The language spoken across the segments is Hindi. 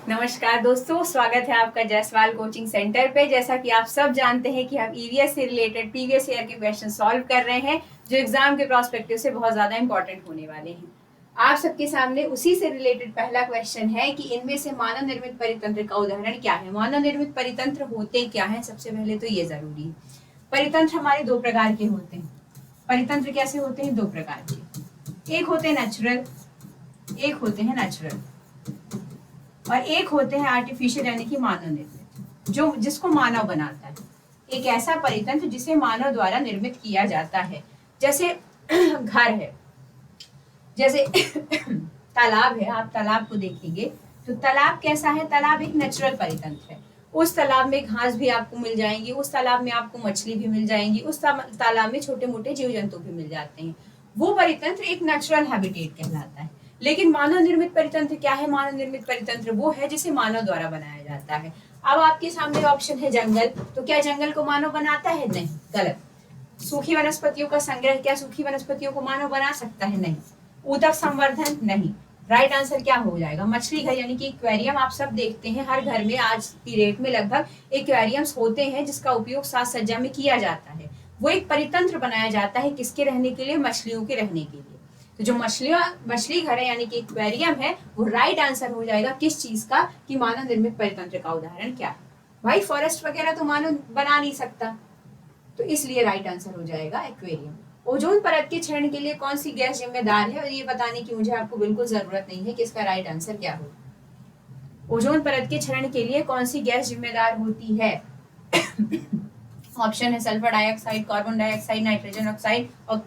नमस्कार दोस्तों, स्वागत है आपका जायसवाल कोचिंग सेंटर पे। जैसा कि आप सब जानते हैं कि हम ईवीएस से रिलेटेड प्रीवियस ईयर के क्वेश्चन सॉल्व कर रहे हैं, जो एग्जाम के प्रोस्पेक्टिव से बहुत ज्यादा इंपॉर्टेंट होने वाले हैं। आप सबके सामने उसी से रिलेटेड पहला क्वेश्चन है कि इनमें से मानव निर्मित परितंत्र का उदाहरण क्या है। मानव निर्मित परितंत्र होते क्या है, सबसे पहले तो ये जरूरी है। परितंत्र हमारे दो प्रकार के होते हैं। परितंत्र कैसे होते हैं? दो प्रकार के। एक होते हैं नेचुरल, एक होते हैं नेचुरल और एक होते हैं आर्टिफिशियल यानी कि मानव निर्मित, जो जिसको मानव बनाता है। एक ऐसा परितंत्र जिसे मानव द्वारा निर्मित किया जाता है। जैसे घर है, जैसे तालाब है। आप तालाब को देखेंगे तो तालाब कैसा है? तालाब एक नेचुरल परितंत्र है। उस तालाब में घास भी आपको मिल जाएंगी, उस तालाब में आपको मछली भी मिल जाएंगी, उस तालाब में छोटे मोटे जीव जंतु भी मिल जाते हैं। वो परितंत्र एक नेचुरल हैबिटेट कहलाता है। लेकिन मानव निर्मित परितंत्र क्या है? मानव निर्मित परितंत्र वो है जिसे मानव द्वारा बनाया जाता है। अब आपके सामने ऑप्शन है जंगल, तो क्या जंगल को मानव बनाता है? नहीं, गलत। सूखी वनस्पतियों का संग्रह, क्या सूखी वनस्पतियों को मानव बना सकता है? नहीं। ऊतक संवर्धन, नहीं। राइट आंसर क्या हो जाएगा? मछली घर यानी कि एक्वेरियम। आप सब देखते हैं हर घर में आज की डेट में लगभग एक्वेरियम्स होते हैं, जिसका उपयोग साज सज्जा में किया जाता है। वो एक परितंत्र बनाया जाता है, किसके रहने के लिए? मछलियों के रहने के लिए। तो जो मछली घर है यानी कि एक्वेरियम है, वो राइट आंसर हो जाएगा किस चीज का? कि मानव निर्मित परितंत्र का उदाहरण क्या है। भाई फॉरेस्ट वगैरह तो मानव बना नहीं सकता, तो इसलिए राइट आंसर हो जाएगा एक्वेरियम। ओजोन परत के क्षरण के लिए कौन सी गैस जिम्मेदार है? और ये बताने की मुझे आपको बिल्कुल जरूरत नहीं है कि इसका राइट आंसर क्या होगा। ओजोन परत के क्षरण के लिए कौन सी गैस जिम्मेदार होती है? ऑप्शन है sulphur dioxide, carbon dioxide, nitrogen oxide और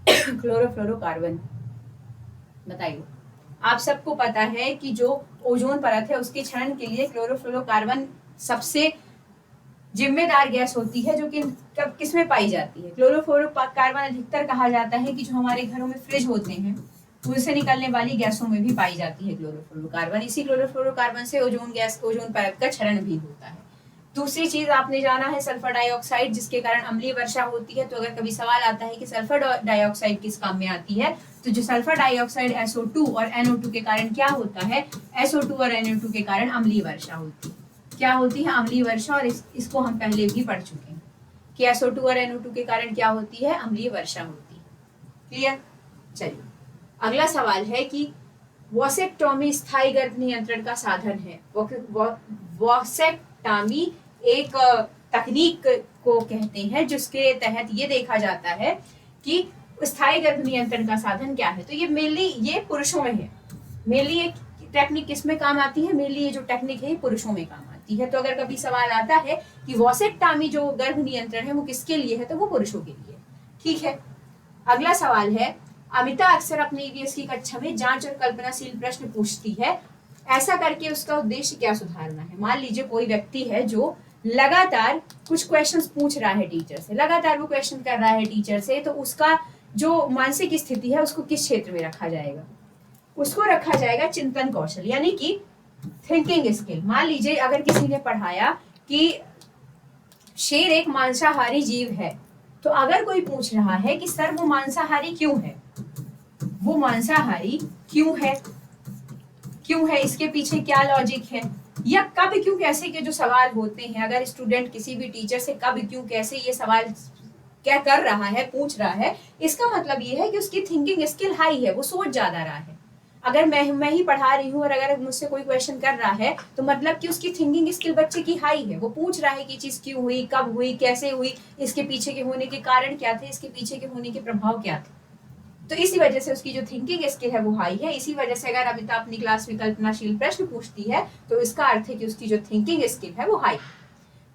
क्लोरोफ्लोरोकार्बन। बताइए। आप सबको पता है कि जो ओजोन परत है उसके क्षरण के लिए क्लोरोफ्लोरोकार्बन सबसे जिम्मेदार गैस होती है, जो कि किस में पाई जाती है? क्लोरोफ्लोरोकार्बन अधिकतर कहा जाता है कि जो हमारे घरों में फ्रिज होते हैं उनसे निकलने वाली गैसों में भी पाई जाती है क्लोरोफ्लोरोकार्बन। इसी क्लोरोफ्लोरोकार्बन से ओजोन परत का क्षरण भी होता है। दूसरी चीज आपने जाना है सल्फर डाइऑक्साइड, जिसके कारण अम्लीय वर्षा होती है। तो अगर कभी सवाल आता है कि सल्फर डाइऑक्साइड किस काम में आती है, तो जो सल्फर डाइऑक्साइड SO2 और NO2 के कारण क्या होता है? SO2 और NO2 के कारण अम्लीय वर्षा होती है। क्या होती है? अम्लीय वर्षा। और इसको हम पहले भी पढ़ चुके हैं कि SO2 और NO2 के कारण क्या होती है? अम्लीय वर्षा होती है। क्लियर? चलिए अगला सवाल है कि वॉसेक्टॉमी स्थायी गर्भ नियंत्रण का साधन है। वॉसेक्टॉमी एक तकनीक को कहते हैं जिसके तहत ये देखा जाता है कि स्थायी गर्भ नियंत्रण का साधन क्या है। तो ये मेनली ये पुरुषों में है। मेनली ये टेक्निक किसमें काम आती है? मेनली ये जो टेक्निक है ये पुरुषों में काम आती है। तो अगर कभी सवाल आता है कि वॉसेक्टॉमी जो गर्भ नियंत्रण है वो किसके लिए है, तो वो पुरुषों के लिए। ठीक है। अगला सवाल है, अमिता अक्सर अपनी ईवीएस की कक्षा में जांच और कल्पनाशील प्रश्न पूछती है। ऐसा करके उसका उद्देश्य क्या सुधारना है? मान लीजिए कोई व्यक्ति है जो लगातार कुछ क्वेश्चंस पूछ रहा है टीचर से, लगातार वो क्वेश्चन कर रहा है टीचर से, तो उसका जो मानसिक स्थिति है उसको किस क्षेत्र में रखा जाएगा? उसको रखा जाएगा चिंतन कौशल यानी कि थिंकिंग स्किल। मान लीजिए अगर किसी ने पढ़ाया कि शेर एक मांसाहारी जीव है, तो अगर कोई पूछ रहा है कि सर वो मांसाहारी क्यों है, वो मांसाहारी क्यों है, क्यों है, इसके पीछे क्या लॉजिक है, या कब क्यों कैसे के जो सवाल होते हैं, अगर स्टूडेंट किसी भी टीचर से कब क्यों कैसे ये सवाल क्या कर रहा है, पूछ रहा है, इसका मतलब ये है कि उसकी थिंकिंग स्किल हाई है, वो सोच ज्यादा रहा है। अगर मैं ही पढ़ा रही हूँ और अगर मुझसे कोई क्वेश्चन कर रहा है, तो मतलब कि उसकी थिंकिंग स्किल बच्चे की हाई है। वो पूछ रहा है कि चीज क्यों हुई, कब हुई, कैसे हुई, इसके पीछे के होने के कारण क्या थे, इसके पीछे के होने के प्रभाव क्या थे। तो इसी वजह से उसकी जो थिंकिंग स्किल है वो हाई है। इसी वजह से अगर अमिता अपनी क्लास में कल्पनाशील प्रश्न पूछती है, तो इसका अर्थ है कि उसकी जो थिंकिंग स्किल है वो हाई।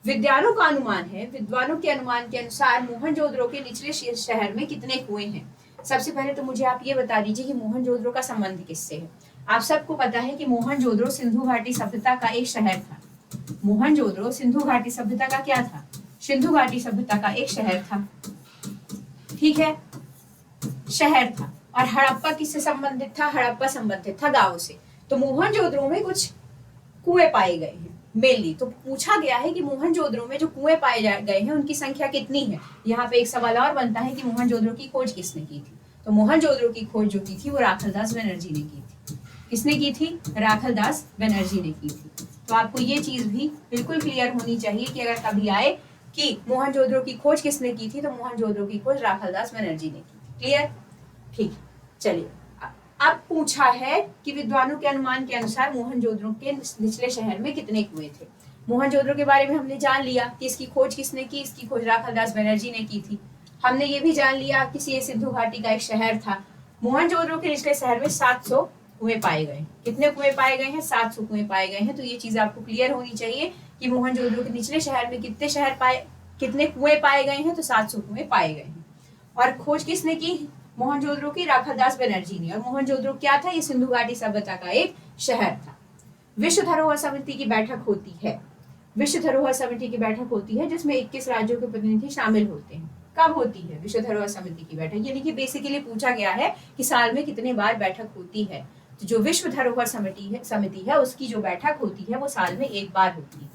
विद्वानों का अनुमान है, विद्वानों के अनुमान के अनुसार मोहनजोदड़ो के निचले शहर में कितने कुएं हैं? सबसे पहले तो मुझे आप ये बता दीजिए कि मोहनजोदड़ो का संबंध किससे है। आप सबको पता है कि मोहनजोदड़ो सिंधु घाटी सभ्यता का एक शहर था। मोहनजोदड़ो सिंधु घाटी सभ्यता का क्या था? सिंधु घाटी सभ्यता का एक शहर था। ठीक है, शहर था। और हड़प्पा किससे संबंधित था? हड़प्पा संबंधित था गांव से। तो मोहनजोदड़ो में कुछ कुएं पाए गए हैं मेनली। तो पूछा गया है कि मोहनजोदड़ो में जो कुएं पाए गए हैं उनकी संख्या कितनी है। यहाँ पे एक सवाल और बनता है कि मोहनजोदड़ो की खोज किसने की थी। तो मोहनजोदड़ो की खोज जो की थी वो राखालदास बनर्जी ने की थी। किसने की थी? राखलदास बनर्जी ने की थी। तो आपको ये चीज भी बिल्कुल क्लियर होनी चाहिए कि अगर कभी आए कि मोहनजोदड़ो की खोज किसने की थी, तो मोहनजोदड़ो की खोज राखलदास बनर्जी ने की थी। क्लियर? ठीक, चलिए अब पूछा है कि विद्वानों के अनुमान के अनुसार मोहनजोदड़ो के निचले शहर में कितने कुएं थे। मोहनजोदड़ो के बारे में हमने जान लिया कि इसकी खोज किसने की, इसकी खोज राखलदास बनर्जी ने की थी। हमने ये भी जान लिया कि ये सिंधु घाटी का एक शहर था। मोहनजोदड़ो के निचले शहर में 700 कुएं पाए गए। कितने कुएं पाए गए हैं? 700 कुएं पाए गए हैं। तो ये चीज आपको क्लियर होनी चाहिए कि मोहनजोदड़ो के निचले शहर में कितने कुएं पाए गए हैं, तो 700 कुएं पाए गए हैं। और खोज किसने की? मोहनजोदड़ो की राखलदास बनर्जी ने। और मोहनजोदड़ो क्या था? ये सिंधु घाटी सभ्यता का एक शहर था। विश्व धरोहर समिति की बैठक होती है। विश्व धरोहर समिति की बैठक होती है जिसमें 21 राज्यों के प्रतिनिधि शामिल होते हैं। कब होती है विश्व धरोहर समिति की बैठक? यानी कि बेसिकली पूछा गया है कि साल में कितने बार बैठक होती है। तो जो विश्व धरोहर समिति है उसकी जो बैठक होती है वो साल में एक बार होती है,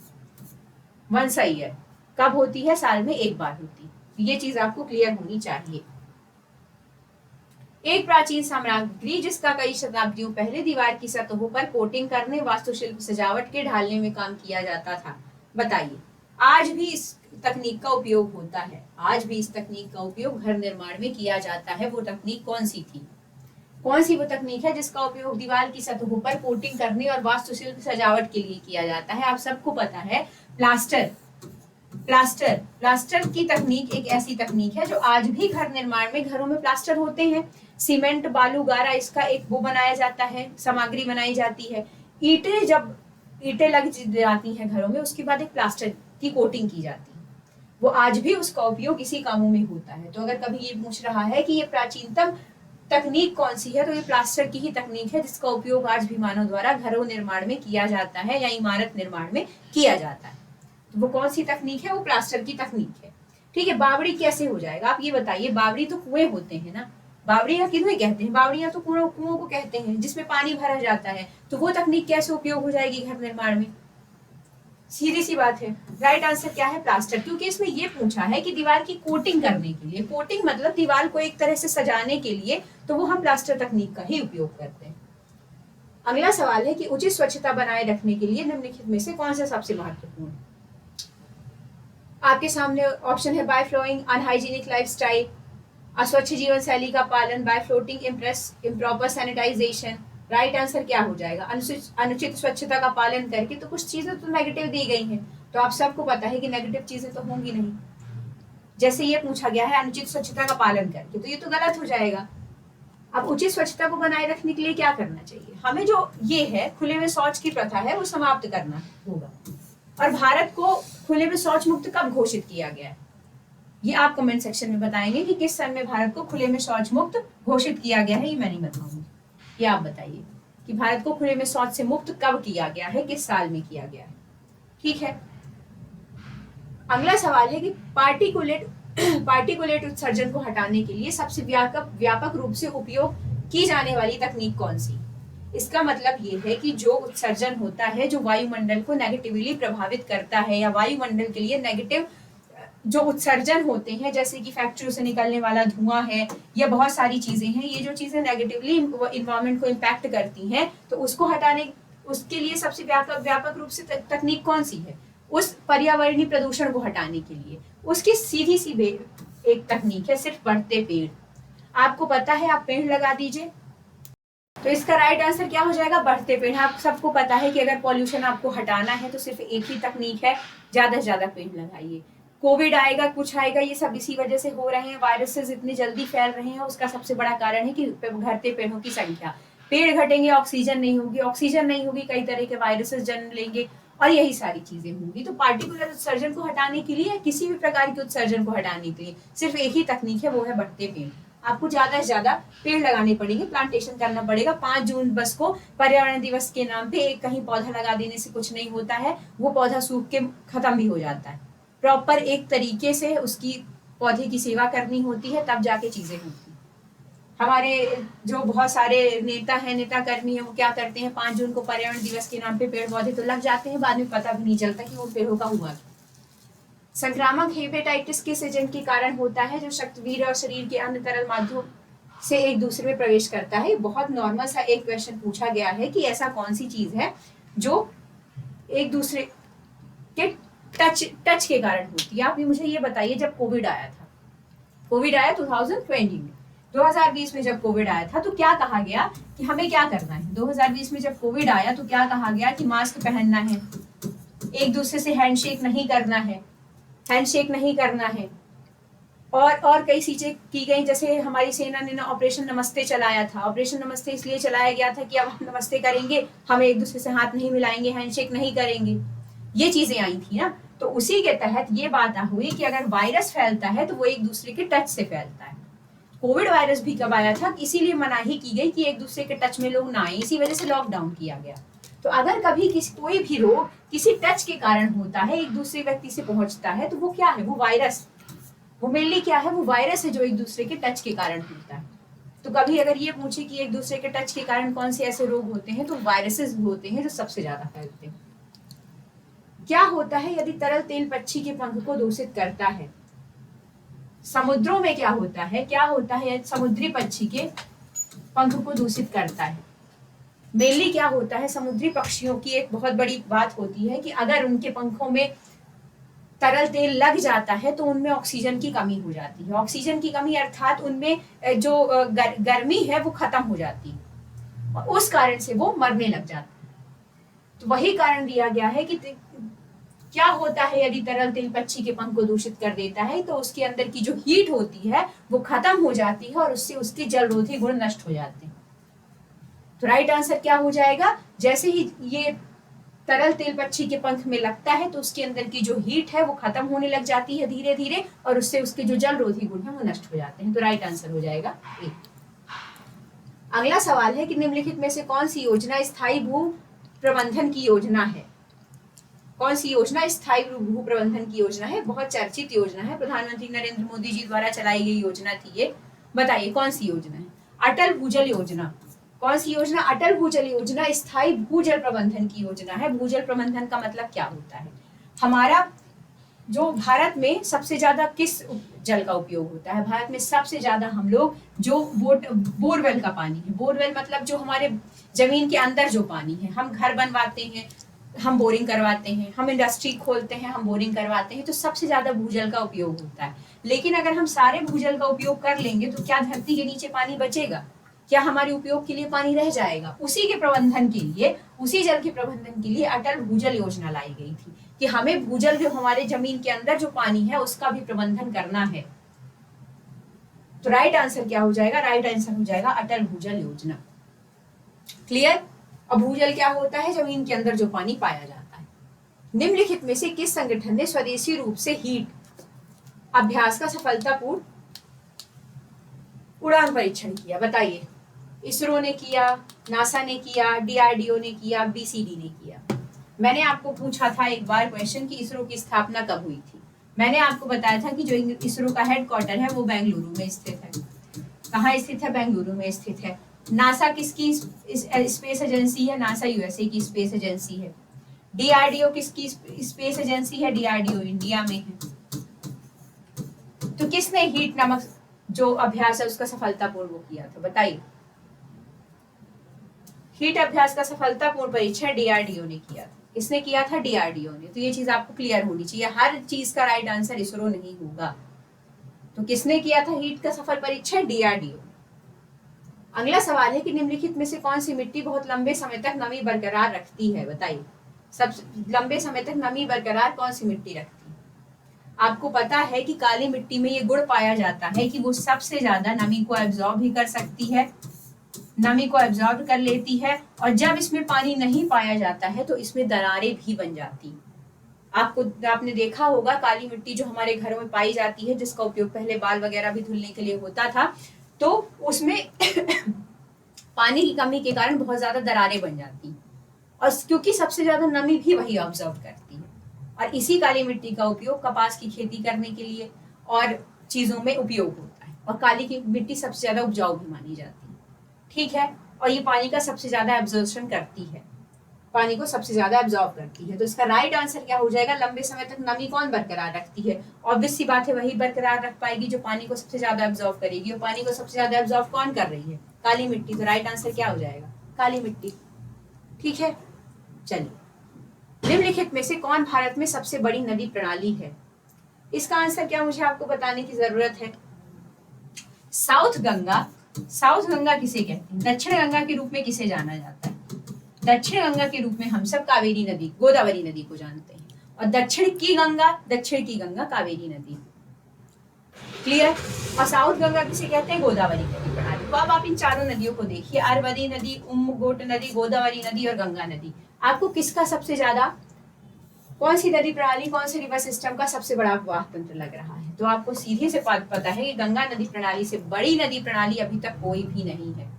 वंस अ ईयर। कब होती है? साल में एक बार होती है। ये चीज आपको क्लियर होनी चाहिए। एक प्राचीन सामग्री जिसका कई शताब्दियों पहले दीवार की सतहों पर कोटिंग करने, वास्तुशिल्प सजावट के ढालने में काम किया जाता था। बताइए, आज भी इस तकनीक का उपयोग होता है। आज भी इस तकनीक का उपयोग घर निर्माण में किया जाता है। वो तकनीक कौन सी थी? कौन सी वो तकनीक है जिसका उपयोग दीवार की सतहों पर कोटिंग करने और वास्तुशिल्प सजावट के लिए किया जाता है? आप सबको पता है, प्लास्टर। प्लास्टर की तकनीक एक ऐसी तकनीक है जो आज भी घर निर्माण में, घरों में प्लास्टर होते हैं। सीमेंट, बालू, गारा, इसका एक वो बनाया जाता है, सामग्री बनाई जाती है। जब ईंटें लग जाती हैं घरों में, उसके बाद एक प्लास्टर की कोटिंग की जाती है। वो आज भी उसका उपयोग इसी कामों में होता है। तो अगर कभी ये पूछ रहा है कि ये प्राचीनतम तकनीक कौन सी है, तो ये प्लास्टर की ही तकनीक है जिसका उपयोग आज भी मानव द्वारा घरों निर्माण में किया जाता है या इमारत निर्माण में किया जाता है। तो वो कौन सी तकनीक है? वो प्लास्टर की तकनीक है। ठीक है, बावड़ी कैसे हो जाएगा? आप ये बताइए। बावड़ी तो कुएं होते हैं ना, बावड़ियां किन्हें कहते हैं? बावड़ियां तो कुओं को कहते हैं जिसमें पानी भरा जाता है। तो वो तकनीक कैसे उपयोग हो जाएगी घर निर्माण में? सीधी सी बात है। राइट आंसर क्या है? प्लास्टर। क्योंकि इसमें ये पूछा है कि दीवार की कोटिंग करने के लिए, कोटिंग मतलब दीवार को एक तरह से सजाने के लिए, तो वो हम प्लास्टर तकनीक का ही उपयोग करते हैं। अगला सवाल है कि उचित स्वच्छता बनाए रखने के लिए निम्नलिखित में से कौन सा सबसे महत्वपूर्ण? आपके सामने ऑप्शन है बाय फ्लोइंग, अनहाइजीनिक लाइफस्टाइल, अस्वच्छ जीवन शैली का पालन, by floating, improper sanitization. Right answer क्या हो जाएगा? अनुचित स्वच्छता का पालन करके। तो कुछ चीजें तो नेगेटिव दी गई हैं, तो आप सबको पता है कि नेगेटिव चीजें तो होंगी नहीं। जैसे ये पूछा गया है अनुचित स्वच्छता का पालन करके, तो ये तो गलत हो जाएगा। अब उचित स्वच्छता को बनाए रखने के लिए क्या करना चाहिए? हमें जो ये है खुले में शौच की प्रथा है वो समाप्त करना होगा। और भारत को खुले में शौच मुक्त कब घोषित किया गया है? ये आप कमेंट सेक्शन में बताएंगे कि किस सन में भारत को खुले में शौच मुक्त घोषित किया गया है। ये मैं नहीं बताऊंगी, ये आप बताइए कि भारत को खुले में शौच से मुक्त कब किया गया है, किस साल में किया गया है। ठीक है, अगला सवाल है कि पार्टिकुलेट उत्सर्जन को हटाने के लिए सबसे व्यापक रूप से उपयोग की जाने वाली तकनीक कौन सी? इसका मतलब ये है कि जो उत्सर्जन होता है जो वायुमंडल को नेगेटिवली प्रभावित करता है, या वायुमंडल के लिए नेगेटिव जो उत्सर्जन होते हैं, जैसे कि फैक्ट्रियों से निकलने वाला धुआं है या बहुत सारी चीजें हैं, ये जो चीजें नेगेटिवली इन्वायरमेंट को इम्पैक्ट करती हैं, तो उसको हटाने, उसके लिए सबसे व्यापक रूप से तकनीक कौन सी है? उस पर्यावरणीय प्रदूषण को हटाने के लिए उसकी सीधी सी एक तकनीक है, सिर्फ बढ़ते पेड़। आपको पता है, आप पेड़ लगा दीजिए। तो इसका राइट आंसर क्या हो जाएगा? बढ़ते पेड़। आप सबको पता है कि अगर पॉल्यूशन आपको हटाना है तो सिर्फ एक ही तकनीक है, ज्यादा से ज्यादा पेड़ लगाइए। कोविड आएगा, कुछ आएगा, ये सब इसी वजह से हो रहे हैं। वायरसेस इतनी जल्दी फैल रहे हैं, उसका सबसे बड़ा कारण है कि घटते पेड़ों की संख्या। पेड़ घटेंगे, ऑक्सीजन नहीं होगी, ऑक्सीजन नहीं होगी, कई तरह के वायरसेस जन्म लेंगे और यही सारी चीजें होंगी। तो पार्टिकुलर उत्सर्जन को हटाने के लिए, किसी भी प्रकार के उत्सर्जन को हटाने के लिए सिर्फ एक ही तकनीक है, वो है बढ़ते पेड़। आपको ज्यादा से ज्यादा पेड़ लगाने पड़ेंगे, प्लांटेशन करना पड़ेगा। 5 जून बस को पर्यावरण दिवस के नाम पे एक कहीं पौधा लगा देने से कुछ नहीं होता है, वो पौधा सूख के खत्म भी हो जाता है। प्रॉपर एक तरीके से उसकी पौधे की सेवा करनी होती है, तब जाके चीजें होती हैं। हमारे जो बहुत सारे नेता हैं, नेता कर्मी हैं, वो क्या करते हैं, 5 जून को पर्यावरण दिवस के नाम पे पेड़ पौधे तो लग जाते हैं, बाद में पता भी नहीं चलता कि वो पेड़ों का हुआ। संक्रामक हेपेटाइटिस किस एजेंट के कारण होता है जो शक्तवीर और शरीर के अन्य तरल माध्यम से एक दूसरे में प्रवेश करता है। बहुत नॉर्मल सा एक क्वेश्चन पूछा गया है कि ऐसा कौन सी चीज है जो एक दूसरे के टच के कारण होती है। आप मुझे ये बताइए, जब कोविड आया था, कोविड आया 2020 में, 2020 में जब कोविड आया था तो क्या कहा गया कि हमें क्या करना है। 2020 में जब कोविड आया तो क्या कहा गया कि मास्क पहनना है, एक दूसरे से हैंडशेक नहीं करना है, हैंडशेक नहीं करना है, और कई चीजें की गई। जैसे हमारी सेना ने ना ऑपरेशन नमस्ते चलाया था। ऑपरेशन नमस्ते इसलिए चलाया गया था कि अब हम नमस्ते करेंगे, हम एक दूसरे से हाथ नहीं मिलाएंगे, हैंडशेक नहीं करेंगे, ये चीजें आई थी ना। तो उसी के तहत ये बात हुई कि अगर वायरस फैलता है तो वो एक दूसरे के टच से फैलता है। कोविड वायरस भी कब आया था, इसीलिए मनाही की गई कि एक दूसरे के टच में लोग ना आए, इसी वजह से लॉकडाउन किया गया। तो अगर कभी कोई भी रोग किसी टच के कारण होता है, एक दूसरे व्यक्ति से पहुंचता है, तो वो क्या है, वो वायरस, वो मेनली क्या है, वो वायरस है जो एक दूसरे के टच के कारण होता है। तो कभी अगर ये पूछे कि एक दूसरे के टच के कारण कौन से ऐसे रोग होते हैं, तो वायरसेस होते हैं जो सबसे ज्यादा फैलते हैं। क्या होता है यदि तरल तेल पक्षी के पंख को दूषित करता है? समुद्रों में क्या होता है, क्या होता है समुद्री पक्षी के पंख को दूषित करता है? मेनली क्या होता है, समुद्री पक्षियों की एक बहुत बड़ी बात होती है कि अगर उनके पंखों में तरल तेल लग जाता है तो उनमें ऑक्सीजन की कमी हो जाती है। ऑक्सीजन की कमी अर्थात उनमें जो गर्मी है वो खत्म हो जाती है और उस कारण से वो मरने लग जाता है। तो वही कारण दिया गया है कि क्या होता है यदि तरल तेल पक्षी के पंख को दूषित कर देता है, तो उसके अंदर की जो हीट होती है वो खत्म हो जाती है और उससे उसके जलरोधी गुण नष्ट हो जाते हैं। तो राइट आंसर क्या हो जाएगा, जैसे ही ये तरल तेल पक्षी के पंख में लगता है तो उसके अंदर की जो हीट है वो खत्म होने लग जाती है धीरे धीरे, और उससे उसके जो जलरोधी गुण है वो नष्ट हो जाते हैं। तो राइट आंसर हो जाएगा ए। अगला सवाल है कि निम्नलिखित में से कौन सी योजना स्थायी भू प्रबंधन की योजना है? कौन सी योजना स्थायी भू प्रबंधन की योजना है? बहुत चर्चित योजना है, प्रधानमंत्री नरेंद्र मोदी जी द्वारा चलाई गई योजना थी ये। बताइए कौन सी योजना है? अटल भूजल योजना। कौन सी योजना? अटल भूजल योजना स्थायी भूजल प्रबंधन की योजना है। भूजल प्रबंधन का मतलब क्या होता है? हमारा जो भारत में सबसे ज्यादा किस जल का उपयोग होता है? भारत में सबसे ज्यादा हम लोग जो बोरवेल का पानी है, बोरवेल मतलब जो हमारे जमीन के अंदर जो पानी है, हम घर बनवाते हैं, हम बोरिंग करवाते हैं, हम इंडस्ट्री खोलते हैं, हम बोरिंग करवाते हैं, तो सबसे ज्यादा भूजल का उपयोग होता है। लेकिन अगर हम सारे भूजल का उपयोग कर लेंगे तो क्या धरती के नीचे पानी बचेगा? क्या हमारे उपयोग के लिए पानी रह जाएगा? उसी के प्रबंधन के लिए, उसी जल के प्रबंधन के लिए अटल भूजल योजना लाई गई थी कि हमें भूजल जो हमारे जमीन के अंदर जो पानी है उसका भी प्रबंधन करना है। तो राइट आंसर क्या हो जाएगा? राइट आंसर हो जाएगा अटल भूजल योजना। क्लियर? अब भूजल क्या होता है? जमीन के अंदर जो पानी पाया जाता है। निम्नलिखित में से किस संगठन ने स्वदेशी रूप से हीट अभ्यास का सफलतापूर्ण उड़ान परीक्षण किया? बताइए। इसरो ने किया, नासा ने किया, डीआरडीओ ने किया, बीसीडी ने किया? मैंने आपको पूछा था एक बार क्वेश्चन कि इसरो की स्थापना कब हुई थी। मैंने आपको बताया था कि जो इसरो का हेडक्वार्टर है वो बेंगलुरु में स्थित है। कहाँ स्थित है? बेंगलुरु में स्थित है। नासा किसकी स्पेस एजेंसी है? नासा यूएसए की स्पेस एजेंसी है। डीआरडीओ किसकी स्पेस एजेंसी है? डीआरडीओ इंडिया में है। तो किसने हीट नामक जो अभ्यास है उसका सफलतापूर्ण वो किया था? बताइए। हीट अभ्यास का सफलतापूर्ण परीक्षण डीआरडीओ ने किया था। किसने किया था? डीआरडीओ ने। तो ये चीज आपको क्लियर होनी चाहिए, हर चीज का राइट आंसर इसरो नहीं होगा। तो किसने किया था हीट का सफल परीक्षण? डीआरडीओ। अगला सवाल है कि निम्नलिखित में से कौन सी मिट्टी बहुत लंबे समय तक नमी बरकरार रखती है? बताइए। सब लंबे समय तक नमी बरकरार कौन सी मिट्टी रखती है? आपको पता है कि काली मिट्टी में ये गुण पाया जाता है कि वो सबसे ज्यादा नमी को एब्जॉर्ब भी कर सकती है, नमी को एब्जॉर्ब कर लेती है, और जब इसमें पानी नहीं पाया जाता है तो इसमें दरारें भी बन जाती। आपने देखा होगा काली मिट्टी जो हमारे घरों में पाई जाती है, जिसका उपयोग पहले बाल वगैरह भी धुलने के लिए होता था, तो उसमें पानी की कमी के कारण बहुत ज्यादा दरारें बन जाती, और क्योंकि सबसे ज्यादा नमी भी वही ऑब्जर्व करती है। और इसी काली मिट्टी का उपयोग कपास की खेती करने के लिए और चीजों में उपयोग होता है, और काली की मिट्टी सबसे ज्यादा उपजाऊ भी मानी जाती है। ठीक है, और ये पानी का सबसे ज्यादा एब्जॉर्प्शन करती है। पानी को सबसे ज्यादा एब्जॉर्ब करती है। तो इसका राइट आंसर क्या हो जाएगा, लंबे समय तक नमी कौन बरकरार रखती है? ऑब्वियस सी बात है वही बरकरार रख पाएगी जो पानी को सबसे ज्यादा एब्जॉर्ब करेगी, और पानी को सबसे ज्यादा एब्जॉर्ब कौन कर रही है? काली मिट्टी। तो राइट आंसर क्या हो जाएगा, काली मिट्टी। ठीक है, चलिए निम्नलिखित में से कौन भारत में सबसे बड़ी नदी प्रणाली है? इसका आंसर क्या मुझे आपको बताने की जरूरत है? साउथ गंगा। साउथ गंगा किसे कहते हैं? दक्षिण गंगा के रूप में किसे जाना जाता है? दक्षिण गंगा के रूप में हम सब कावेरी नदी, गोदावरी नदी को जानते हैं, और दक्षिण की गंगा कावेरी नदी। क्लियर? और साउथ गंगा किसे कहते हैं? गोदावरी नदी प्रणाली। तो अब आप इन चारों नदियों को देखिए, अरवली नदी, उम्मगोट नदी, गोदावरी नदी और गंगा नदी। आपको किसका सबसे ज्यादा, कौन सी नदी प्रणाली, कौन से रिवर सिस्टम का सबसे बड़ा अपवाह तंत्र लग रहा है? तो आपको सीधे से पता है कि गंगा नदी प्रणाली से बड़ी नदी प्रणाली अभी तक कोई भी नहीं है।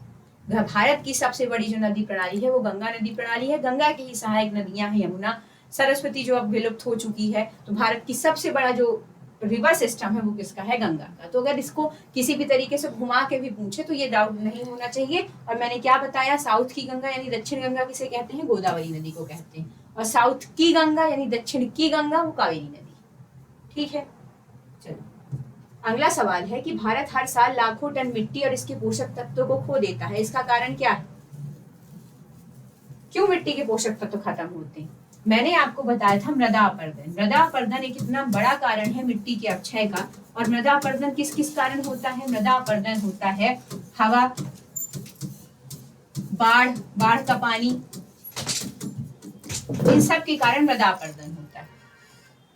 भारत की सबसे बड़ी जो नदी प्रणाली है वो गंगा नदी प्रणाली है। गंगा की ही सहायक नदियां हैं यमुना, सरस्वती जो अब विलुप्त हो चुकी है। तो भारत की सबसे बड़ा जो रिवर सिस्टम है वो किसका है? गंगा का। तो अगर इसको किसी भी तरीके से घुमा के भी पूछे तो ये डाउट नहीं होना चाहिए। और मैंने क्या बताया, साउथ की गंगा यानी दक्षिण गंगा किसे कहते हैं? गोदावरी नदी को कहते हैं। और साउथ की गंगा यानी दक्षिण की गंगा वो कावेरी नदी। ठीक है, चलो अगला सवाल है कि भारत हर साल लाखों टन मिट्टी और इसके पोषक तत्वों को खो देता है, इसका कारण क्या है? क्यों मिट्टी के पोषक तत्व खत्म होते हैं? मैंने आपको बताया था मृदा अपरदन। मृदा अपरदन एक इतना बड़ा कारण है मिट्टी के अपक्षय का। और मृदा अपरदन किस किस कारण होता है? मृदा अपरदन होता है हवा, बाढ़ का पानी, इन सब के कारण मृदा अपरदन होता है।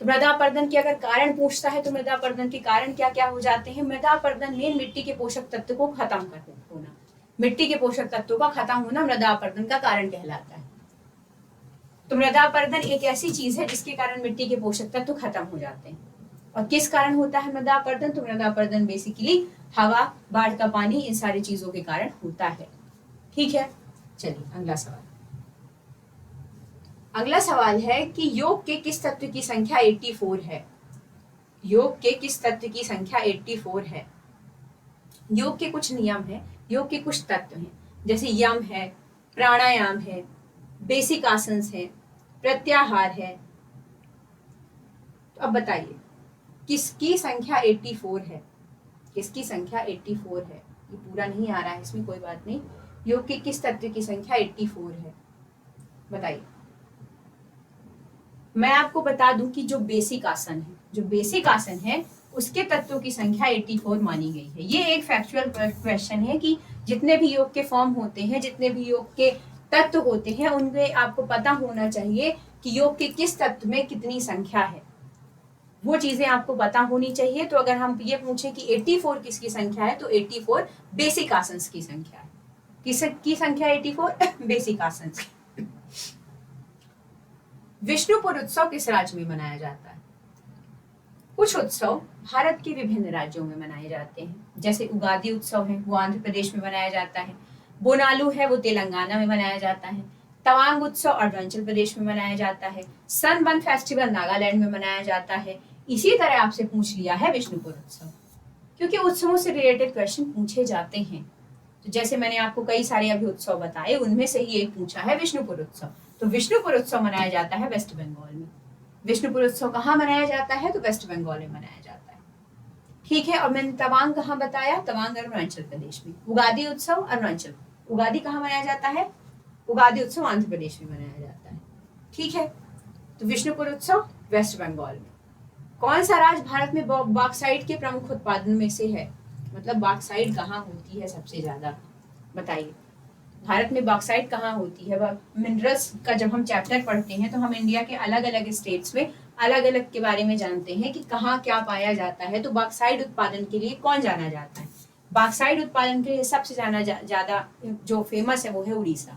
तो मृदा अपरदन के अगर कारण पूछता है तो मृदा अपरदन के कारण क्या क्या हो जाते हैं? मृदा अपरदन में मिट्टी के पोषक तत्व को खत्म कर होना, मिट्टी के पोषक तत्वों का खत्म होना मृदा अपरदन का कारण कहलाता है। तो मृदा अपरदन एक ऐसी चीज है जिसके कारण मिट्टी के पोषक तत्व खत्म हो जाते हैं। और किस कारण होता है मृदा अपरदन? तो मृदा अपरदन बेसिकली हवा, बाढ़ का पानी, इन सारी चीजों के कारण होता है। ठीक है, चलिए अगला सवाल। अगला सवाल है कि योग के किस तत्व की संख्या 84 है? योग के किस तत्व की संख्या 84 है? योग के कुछ नियम है, योग के कुछ तत्व हैं, जैसे यम है, प्राणायाम है, बेसिक आसन है, प्रत्याहार है। तो अब बताइए किसकी संख्या 84 है? किसकी संख्या 84 है? ये पूरा नहीं आ रहा है, इसमें कोई बात नहीं। योग के किस तत्व की संख्या 84 है? बताइए। मैं आपको बता दूं कि जो बेसिक आसन है उसके तत्वों की संख्या 84 मानी गई है। ये एक फैक्चुअल क्वेश्चन है कि जितने भी योग के फॉर्म होते हैं, जितने भी योग के तत्व होते हैं, उनमें आपको पता होना चाहिए कि योग के किस तत्व में कितनी संख्या है, वो चीजें आपको पता होनी चाहिए। तो अगर हम ये पूछे कि 84 किसकी संख्या है, तो 84 बेसिक आसन की संख्या है। किसकी संख्या 84? बेसिक आसन। विष्णुपुर उत्सव किस राज्य में मनाया जाता है? कुछ उत्सव भारत के विभिन्न राज्यों में मनाए जाते हैं, जैसे उगादी उत्सव है वो आंध्र प्रदेश में मनाया जाता है, बोनालू है वो तेलंगाना में मनाया जाता है, तवांग उत्सव अरुणाचल प्रदेश में मनाया जाता है, सनबर्न फेस्टिवल नागालैंड में मनाया जाता है। इसी तरह आपसे पूछ लिया है विष्णुपुर उत्सव, क्योंकि उत्सवों से रिलेटेड क्वेश्चन पूछे जाते हैं। तो जैसे मैंने आपको कई सारे अभी उत्सव बताए, उनमें से ही एक पूछा है विष्णुपुर उत्सव। तो विष्णुपुर उत्सव मनाया जाता है वेस्ट बंगाल में। विष्णुपुर उत्सव कहाँ मनाया जाता है? तो वेस्ट बंगाल में मनाया जाता है। ठीक है, और मैंने तवांग कहाँ बताया? तवांग अरुणाचल प्रदेश में। उगादी उत्सव अरुणाचल, उगादी कहाँ मनाया जाता है? उगादी उत्सव आंध्र प्रदेश में मनाया जाता है। ठीक है, तो विष्णुपुर उत्सव वेस्ट बंगाल में। कौन सा राज्य भारत में बॉक्साइट के प्रमुख उत्पादन में से है? मतलब बॉक्साइट कहाँ होती है सबसे ज्यादा? बताइए, भारत में बॉक्साइट कहाँ होती है? मिनरल्स का जब हम चैप्टर पढ़ते हैं तो हम इंडिया के अलग अलग स्टेट्स में अलग अलग के बारे में जानते हैं कि कहाँ क्या पाया जाता है। तो बॉक्साइट उत्पादन के लिए कौन जाना जाता है? बॉक्साइट उत्पादन के लिए सबसे ज्यादा जो फेमस है वो है उड़ीसा।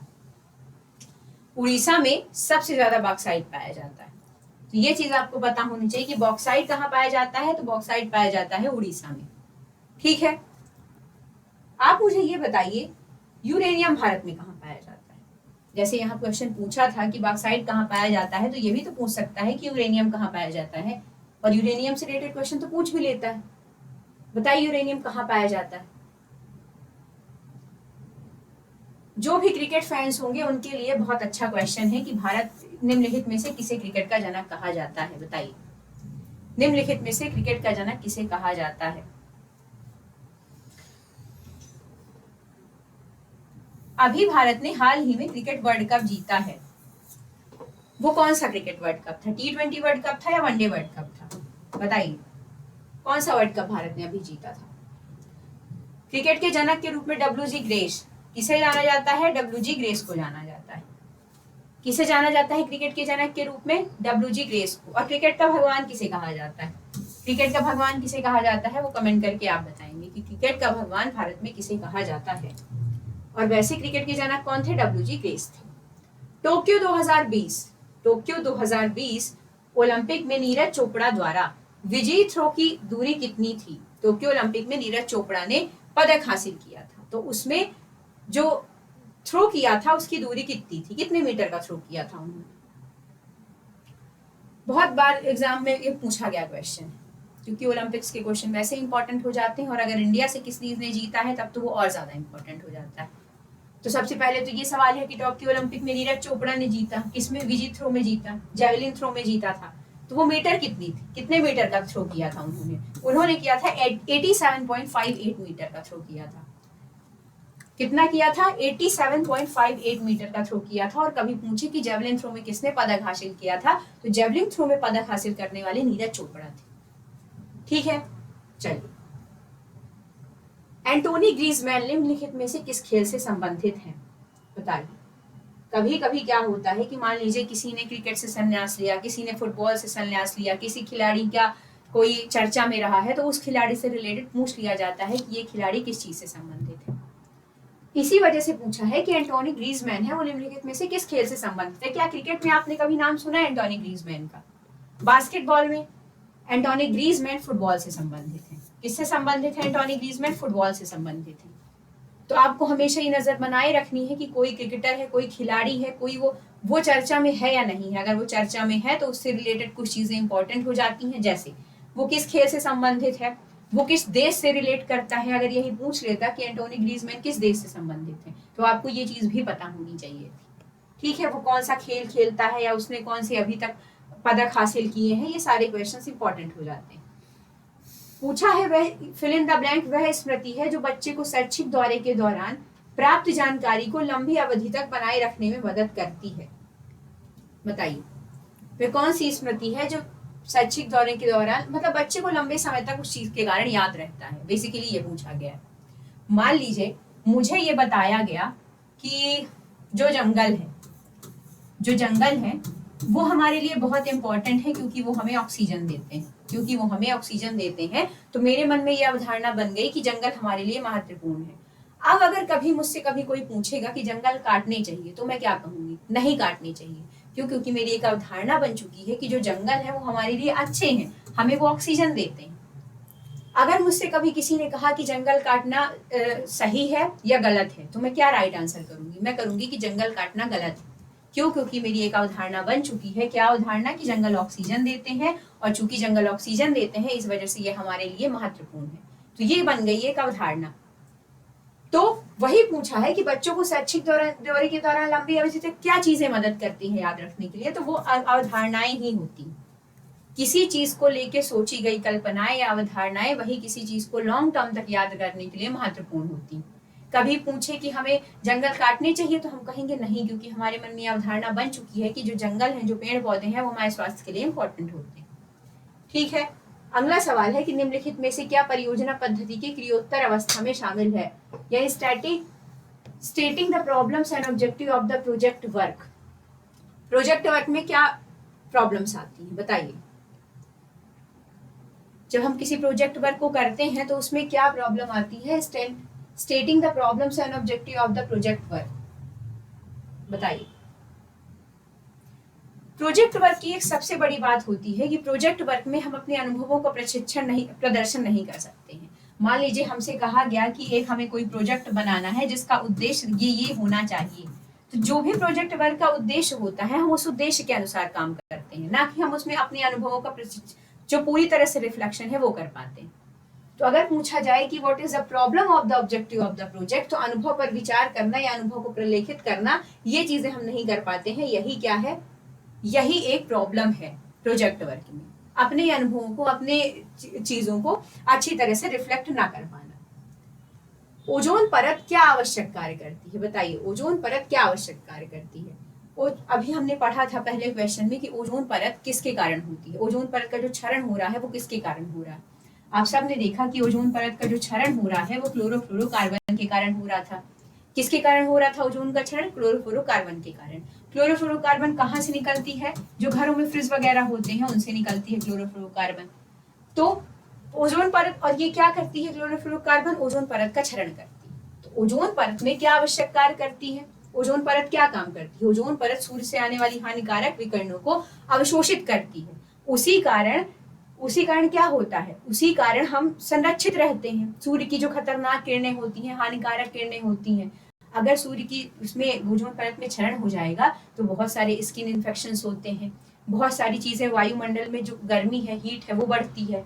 उड़ीसा में सबसे ज्यादा बॉक्साइट पाया जाता है। तो ये चीज आपको पता होनी चाहिए कि बॉक्साइट कहाँ पाया जाता है। तो बॉक्साइट पाया जाता है उड़ीसा में। ठीक है, आप मुझे ये बताइए यूरेनियम भारत में कहाँ पाया जाता है? जैसे यहाँ क्वेश्चन पूछा था कि बॉक्साइट कहाँ पाया जाता है, तो ये भी तो पूछ सकता है कि यूरेनियम कहाँ पाया जाता है, और यूरेनियम से रिलेटेड क्वेश्चन तो पूछ भी लेता है। बताइए यूरेनियम कहाँ पाया जाता है? जो भी क्रिकेट फैंस होंगे उनके लिए बहुत अच्छा क्वेश्चन है कि भारत निम्नलिखित में से किसे क्रिकेट का जनक कहा जाता है, बताइए। निम्नलिखित में से क्रिकेट का जनक किसे कहा जाता है? अभी भारत ने हाल ही में क्रिकेट वर्ल्ड कप जीता है, वो कौन सा क्रिकेट वर्ल्ड कप था? T20 वर्ल्ड कप था या वनडे वर्ल्ड कप था? बताइए, कौन सा वर्ल्ड कप भारत ने अभी जीता था? क्रिकेट के जनक के रूप में WG ग्रेस, किसे जाना जाता है? WG ग्रेस को जाना जाता है। किसे जाना जाता है क्रिकेट के जनक के रूप में? WG ग्रेस को। और क्रिकेट का भगवान किसे कहा जाता है? क्रिकेट का भगवान किसे कहा जाता है, वो कमेंट करके आप बताएंगे कि क्रिकेट का भगवान भारत में किसे कहा जाता है। और वैसे क्रिकेट के जनक कौन थे? WG ग्रेस थे। टोक्यो 2020 ओलंपिक में नीरज चोपड़ा द्वारा विजयी थ्रो की दूरी कितनी थी? टोक्यो ओलंपिक में नीरज चोपड़ा ने पदक हासिल किया था, तो उसमें जो थ्रो किया था उसकी दूरी कितनी थी? कितने मीटर का थ्रो किया था उन्होंने? बहुत बार एग्जाम में ये पूछा गया क्वेश्चन, क्योंकि ओलंपिक्स के क्वेश्चन वैसे इंपॉर्टेंट हो जाते हैं, और अगर इंडिया से किस चीज ने जीता है तब तो वो और ज्यादा इंपॉर्टेंट हो जाता है। तो सबसे पहले तो ये सवाल है कि टोक्यो ओलंपिक में नीरज चोपड़ा ने जीता, किसमें? विजित थ्रो में जीता, जेवलिन थ्रो में जीता था। तो वो मीटर कितनी थी, कितने मीटर का थ्रो किया था उन्होंने किया था 87.58 मीटर का थ्रो किया था। कितना किया था? 87.58 मीटर का थ्रो किया था। और कभी पूछे कि जेवलिन थ्रो में किसने पदक हासिल किया था, तो जेवलिन थ्रो में पदक हासिल करने वाले नीरज चोपड़ा थे। ठीक है, चलिए। एंटोनी ग्रीजमैन निम्नलिखित में से किस खेल से संबंधित है? बताइए। कभी कभी क्या होता है कि मान लीजिए किसी ने क्रिकेट से संन्यास लिया, किसी ने फुटबॉल से संन्यास लिया, किसी खिलाड़ी का कोई चर्चा में रहा है, तो उस खिलाड़ी से रिलेटेड पूछ लिया जाता है कि ये खिलाड़ी किस चीज से संबंधित है। इसी वजह से पूछा है कि एंटोनी ग्रीजमैन है वो निम्नलिखित में से किस खेल से संबंधित है। क्या क्रिकेट में आपने कभी नाम सुना है एंटोनी ग्रीजमैन का? बास्केटबॉल में एंटोनी ग्रीजमैन फुटबॉल से संबंधित है। किससे संबंधित है एंटोनी ग्रीजमैन? फुटबॉल से संबंधित है। तो आपको हमेशा ये नजर बनाए रखनी है कि कोई क्रिकेटर है, कोई खिलाड़ी है, कोई वो चर्चा में है या नहीं है। अगर वो चर्चा में है तो उससे रिलेटेड कुछ चीजें इंपॉर्टेंट हो जाती हैं, जैसे वो किस खेल से संबंधित है, वो किस देश से रिलेट करता है। अगर यही पूछ लेता कि एंटोनी ग्रीजमैन किस देश से संबंधित है, तो आपको ये चीज भी पता होनी चाहिए थी। ठीक है, वो कौन सा खेल खेलता है या उसने कौन से अभी तक पदक हासिल किए हैं, ये सारे क्वेश्चन इंपॉर्टेंट हो जाते हैं। पूछा है वह फिल इन द ब्लैंक वह स्मृति है जो बच्चे को शैक्षिक दौरे के दौरान प्राप्त जानकारी को लंबी अवधि तक बनाए रखने में मदद करती है। बताइए, वह कौन सी स्मृति है जो शैक्षिक दौरे के दौरान, मतलब बच्चे को लंबे समय तक उस चीज के कारण याद रहता है। बेसिकली ये पूछा गया है। मान लीजिए मुझे ये बताया गया कि जो जंगल है वो हमारे लिए बहुत इंपॉर्टेंट है, क्योंकि वो हमें ऑक्सीजन देते हैं। तो मेरे मन में ये अवधारणा बन गई कि जंगल हमारे लिए महत्वपूर्ण है। अब अगर कभी मुझसे कोई पूछेगा कि जंगल काटने चाहिए, तो मैं क्या कहूंगी? नहीं काटने चाहिए। क्यों? क्योंकि मेरी एक अवधारणा बन चुकी है कि जो जंगल है वो हमारे लिए अच्छे हैं, हमें वो ऑक्सीजन देते हैं। अगर मुझसे कभी किसी ने कहा कि जंगल काटना सही है या गलत है, तो मैं क्या राइट आंसर करूंगी? मैं करूंगी कि जंगल काटना गलत है। क्यों? क्योंकि मेरी एक अवधारणा बन चुकी है। क्या अवधारणा? कि जंगल ऑक्सीजन देते हैं, और चूंकि जंगल ऑक्सीजन देते हैं इस वजह से ये हमारे लिए महत्वपूर्ण है। तो ये बन गई एक अवधारणा। तो वही पूछा है कि बच्चों को शैक्षिक दौरे के दौरान लंबी अवधि तक क्या चीजें मदद करती हैं याद रखने के लिए, तो वो अवधारणाएं ही होती। किसी चीज को लेके सोची गई कल्पनाएं या अवधारणाएं वही किसी चीज को लॉन्ग टर्म तक याद करने के लिए महत्वपूर्ण होती। कभी पूछे कि हमें जंगल काटने चाहिए, तो हम कहेंगे नहीं, क्योंकि हमारे मन में अवधारणा बन चुकी है कि जो जंगल है, जो पेड़ पौधे हैं, वो हमारे स्वास्थ्य के लिए इंपॉर्टेंट होते हैं। ठीक है, अगला सवाल है कि निम्नलिखित में से क्या परियोजना पद्धति की क्रियोत्तर अवस्था में शामिल है? या stating the problems and objective of the project work. Project work में क्या प्रॉब्लम्स आती है, बताइए। जब हम किसी प्रोजेक्ट वर्क को करते हैं तो उसमें क्या प्रॉब्लम आती है? Stating the problems and objective of the project work, बताइए। प्रोजेक्ट वर्क की एक सबसे बड़ी बात होती है कि प्रोजेक्ट वर्क में हम अपने अनुभवों का प्रदर्शन नहीं कर सकते हैं। मान लीजिए हमसे कहा गया कि एक हमें कोई प्रोजेक्ट बनाना है जिसका उद्देश्य ये होना चाहिए, तो जो भी प्रोजेक्ट वर्क का उद्देश्य होता है हम उस उद्देश्य के अनुसार काम करते हैं, ना कि हम उसमें अपने अनुभवों का जो पूरी तरह से रिफ्लेक्शन है वो कर पाते हैं। तो अगर पूछा जाए कि what is the problem of the objective of the project, तो अनुभव पर विचार करना या अनुभव को प्रलेखित करना, ये चीजें हम नहीं कर पाते हैं। यही क्या है, यही एक प्रॉब्लम है प्रोजेक्ट वर्क में, अपने अनुभवों को, अपने चीजों को अच्छी तरह से रिफ्लेक्ट ना कर पाना। ओजोन परत क्या आवश्यक कार्य करती है, बताइए ओजोन परत क्या आवश्यक कार्य करती है। अभी हमने पढ़ा था पहले क्वेश्चन में कि ओजोन परत किसके कारण होती है, ओजोन परत का जो क्षरण हो रहा है वो किसके कारण हो रहा है। आप सब ने देखा कि ओजोन परत का जो क्षरण हो रहा है वो क्लोरोफ्लोरोकार्बन के कारण हो रहा था। किसके कारण हो रहा था ओजोन का क्षरण, क्लोरोफ्लोरोकार्बन के कारण। क्लोरोफ्लोरोकार्बन कहाँ से निकलती है, जो घरों में फ्रिज वगैरह होते हैं उनसे निकलती है क्लोरोफ्लोरोकार्बन। तो ओजोन परत, और ये क्या करती है क्लोरोफ्लोरोकार्बन, ओजोन परत का क्षरण करती है। तो ओजोन परत में क्या आवश्यक कार्य करती है, ओजोन परत क्या काम करती है, ओजोन परत सूर्य से आने वाली हानिकारक विकिरणों को अवशोषित करती है। उसी कारण क्या होता है, उसी कारण हम संरक्षित रहते हैं। सूर्य की जो खतरनाक किरणें होती हैं, हानिकारक किरणें होती हैं, अगर सूर्य की उसमें ओजोन परत में क्षरण हो जाएगा तो बहुत सारे स्किन इन्फेक्शंस होते हैं, बहुत सारी चीजें, वायुमंडल में जो गर्मी है, हीट है, वो बढ़ती है।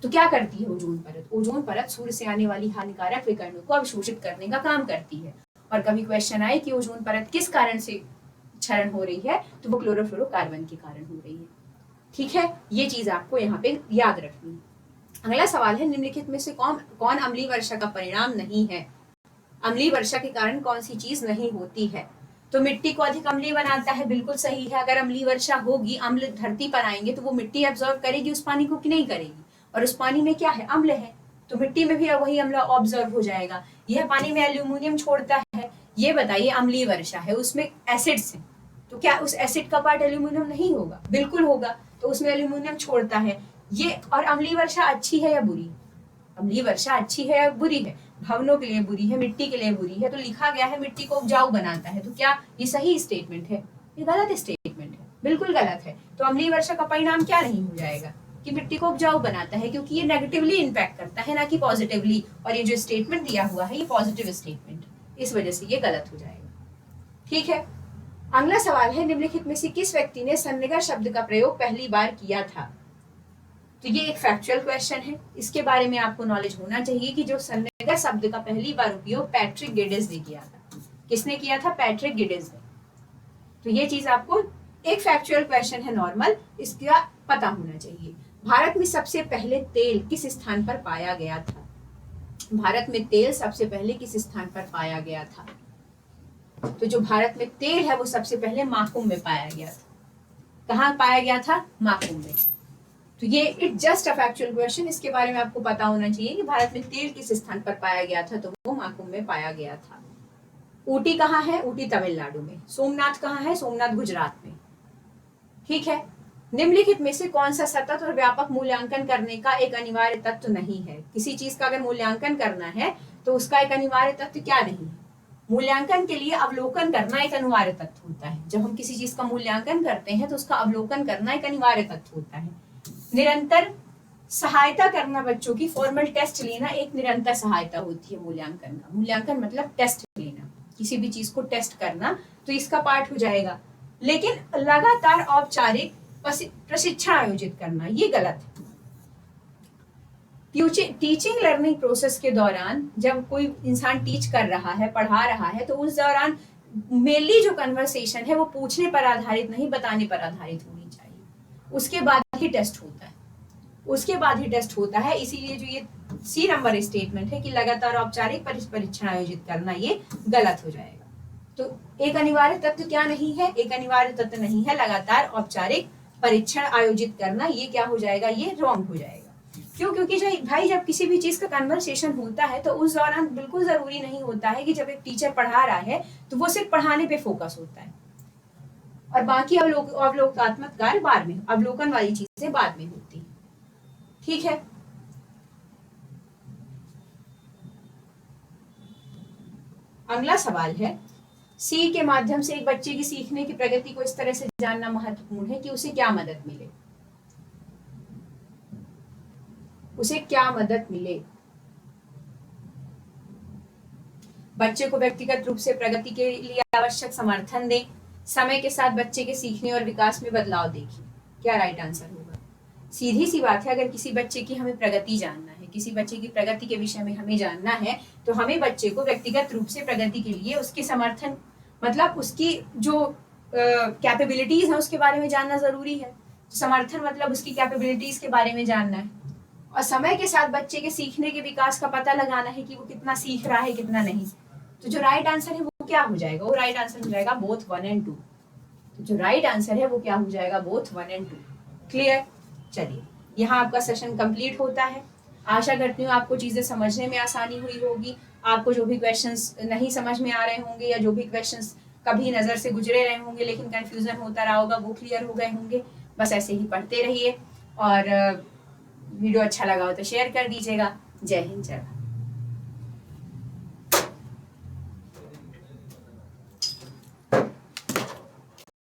तो क्या करती है ओजोन परत, ओजोन परत सूर्य से आने वाली हानिकारक विकिरणों को अवशोषित करने का काम करती है। और कभी क्वेश्चन आए कि ओजोन परत किस कारण से क्षरण हो रही है, तो वो क्लोरोफ्लोरोकार्बन के कारण हो रही है। ठीक है, ये चीज आपको यहाँ पे याद रखनी है। अगला सवाल है, निम्नलिखित में से कौन अम्लीय वर्षा का परिणाम नहीं है। अम्लीय वर्षा के कारण कौन सी चीज नहीं होती है, तो मिट्टी को अधिक अम्लीय बनाता है, बिल्कुल सही है। अगर अम्लीय वर्षा होगी, अम्ल धरती पर आएंगे तो वो मिट्टी एब्जॉर्व करेगी उस पानी को कि नहीं करेगी, और उस पानी में क्या है, अम्ल है, तो मिट्टी में भी वही अम्ल ऑब्जर्व हो जाएगा। यह पानी में एल्यूमिनियम छोड़ता है, ये बताइए अम्लीय वर्षा है, उसमें एसिड्स है, तो क्या उस एसिड का पार्ट एल्यूमिनियम नहीं होगा, बिल्कुल होगा, तो उसमें एल्यूमिनियम छोड़ता है ये। और अम्लीय वर्षा अच्छी है या बुरी, अम्लीय वर्षा अच्छी है या बुरी है, भवनों के लिए बुरी है, मिट्टी के लिए बुरी है, तो लिखा गया है मिट्टी को उपजाऊ बनाता है, तो क्या ये सही स्टेटमेंट है, ये गलत स्टेटमेंट है, बिल्कुल गलत है। तो अम्लीय वर्षा का परिणाम क्या नहीं हो जाएगा कि मिट्टी को उपजाऊ बनाता है, क्योंकि ये नेगेटिवली इंपैक्ट करता है ना कि पॉजिटिवली, और ये जो स्टेटमेंट दिया हुआ है ये पॉजिटिव स्टेटमेंट, इस वजह से ये गलत हो जाएगा। ठीक है, अगला सवाल है, निम्नलिखित में से किस व्यक्ति ने सन्निगर शब्द का प्रयोग पहली बार किया था। तो ये एक फैक्चुअल क्वेश्चन है, इसके बारे में आपको नॉलेज होना चाहिए कि जो सन्निगर शब्द का पहली बार उपयोग पैट्रिक गिडिस ने किया था। किसने किया था, पैट्रिक गिडिस ने। तो ये चीज आपको, एक फैक्चुअल क्वेश्चन है नॉर्मल, इसका पता होना चाहिए। भारत में सबसे पहले तेल किस स्थान पर पाया गया था, भारत में तेल सबसे पहले किस स्थान पर पाया गया था। तो जो भारत में तेल है वो सबसे पहले माकुम में पाया गया था। कहाँ पाया गया था, माकुम में। तो ये it just a factual question, इसके बारे में आपको पता होना चाहिए कि भारत में तेल किस स्थान पर पाया गया था, तो वो माकुम में पाया गया था। ऊटी कहाँ है, ऊटी तमिलनाडु में। सोमनाथ कहाँ है, सोमनाथ गुजरात में। ठीक है, निम्नलिखित में से कौन सा सतत और व्यापक मूल्यांकन करने का एक अनिवार्य तत्व नहीं है। किसी चीज का अगर मूल्यांकन करना है तो उसका एक अनिवार्य तत्व क्या नहीं है, मूल्यांकन के लिए अवलोकन करना एक अनिवार्य तत्व होता है। जब हम किसी चीज का मूल्यांकन करते हैं तो उसका अवलोकन करना एक अनिवार्य तत्व होता है। निरंतर सहायता करना, बच्चों की फॉर्मल टेस्ट लेना एक निरंतर सहायता होती है मूल्यांकन का। मूल्यांकन मतलब टेस्ट लेना, किसी भी चीज को टेस्ट करना, तो इसका पार्ट हो जाएगा। लेकिन लगातार औपचारिक प्रशिक्षण आयोजित करना ये गलत है। टीचिंग लर्निंग प्रोसेस के दौरान जब कोई इंसान टीच कर रहा है, पढ़ा रहा है, तो उस दौरान मेनली जो कन्वर्सेशन है वो पूछने पर आधारित नहीं, बताने पर आधारित होनी चाहिए। उसके बाद ही टेस्ट होता है, उसके बाद ही टेस्ट होता है। इसीलिए जो ये सी नंबर स्टेटमेंट है कि लगातार औपचारिक परीक्षण आयोजित करना, ये गलत हो जाएगा। तो एक अनिवार्य तत्व क्या नहीं है, एक अनिवार्य तत्व नहीं है लगातार औपचारिक परीक्षण आयोजित करना, ये क्या हो जाएगा, ये रॉन्ग हो जाएगा। क्यों, क्योंकि भाई जब किसी भी चीज का कन्वर्सेशन होता है तो उस दौरान बिल्कुल जरूरी नहीं होता है कि जब एक टीचर पढ़ा रहा है तो वो सिर्फ पढ़ाने पे फोकस होता है और बाकी अवलोकनात्मक कार्य बाद में, अवलोकन वाली चीजें बाद में होती है। ठीक है, अगला सवाल है, सी के माध्यम से एक बच्चे की सीखने की प्रगति को इस तरह से जानना महत्वपूर्ण है कि उसे क्या मदद मिले, उसे क्या मदद मिले। बच्चे को व्यक्तिगत रूप से प्रगति के लिए आवश्यक समर्थन दें, समय के साथ बच्चे के सीखने और विकास में बदलाव देखें। क्या राइट आंसर होगा, सीधी सी बात है। अगर किसी बच्चे की हमें प्रगति जानना है, किसी बच्चे की प्रगति के विषय में हमें जानना है, तो हमें बच्चे को व्यक्तिगत रूप से प्रगति के लिए उसके समर्थन, मतलब उसकी जो कैपेबिलिटीज है उसके बारे में जानना जरूरी है। समर्थन मतलब उसकी कैपेबिलिटीज के बारे में जानना है, और समय के साथ बच्चे के सीखने के विकास का पता लगाना है कि वो कितना सीख रहा है कितना नहीं। तो जो राइट आंसर है वो क्या हो जाएगा, वो राइट आंसर हो जाएगा बोथ 1 and 2। तो जो राइट आंसर है वो क्या हो जाएगा, बोथ 1 and 2। क्लियर? चलिए, यहाँ आपका सेशन कंप्लीट होता है। आशा करती हूँ आपको चीजें समझने में आसानी हुई होगी। आपको जो भी क्वेश्चंस नहीं समझ में आ रहे होंगे या जो भी क्वेश्चंस कभी नजर से गुजरे रहे होंगे लेकिन कंफ्यूजन होता रहा होगा, वो क्लियर हो गए होंगे। बस ऐसे ही पढ़ते रहिए, और वीडियो अच्छा लगा हो तो शेयर कर दीजिएगा। जय हिंद, जय भारत।